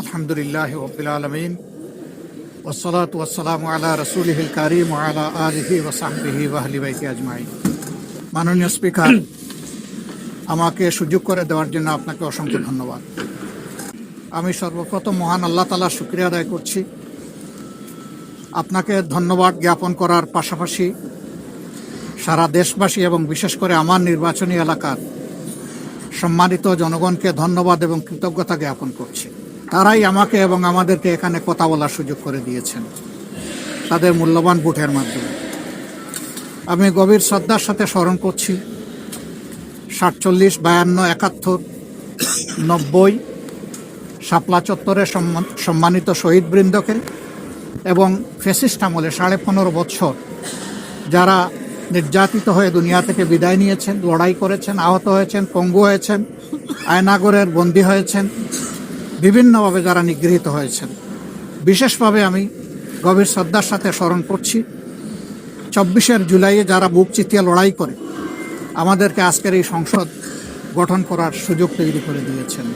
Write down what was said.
আলহামদুলিল্লাহ রাব্বিল আলামিন ওয়াসসালাতু ওয়াসসালামু আলা রাসূলিহিল কারীম ওয়া আলা আলিহি ওয়া সাহবিহি ওয়া আহলি বাইতি আজমাইন। মাননীয় স্পিকার, আমাকে সুযোগ করে দেওয়ার জন্য আপনাকে অসংখ্য ধন্যবাদ। আমি সর্বপ্রথম মহান আল্লাহ তাআলার শুকরিয়া আদায় করছি। আপনাকে ধন্যবাদ জ্ঞাপন করার পাশাপাশি সারা দেশবাসী এবং বিশেষ করে আমার নির্বাচনী এলাকার সম্মানিত জনগণকে ধন্যবাদ এবং কৃতজ্ঞতা জ্ঞাপন করছি। তারাই আমাকে এবং আমাদেরকে এখানে কথা বলার সুযোগ করে দিয়েছেন তাদের মূল্যবান ভোটের মাধ্যমে। আমি গভীর শ্রদ্ধার সাথে স্মরণ করছি 47, 52, 71, 90 শাপলা চত্বরের সম্মানিত শহীদবৃন্দকে এবং ফ্যাসিস্ট আমলে 15.5 বছর যারা নির্যাতিত হয়ে দুনিয়া থেকে বিদায় নিয়েছেন, লড়াই করেছেন, আহত হয়েছেন, পঙ্গু হয়েছেন, আয়নাগরের বন্দী হয়েছেন, বিভিন্নভাবে যারা নিগৃহীত হয়েছেন, বিশেষভাবে আমি গভীর শ্রদ্ধার সাথে স্মরণ করছি 24 জুলাইয়ে যারা বুক চিতিয়ে লড়াই করে আমাদেরকে আজকের এই সংসদ গঠন করার সুযোগ তৈরি করে দিয়েছেন।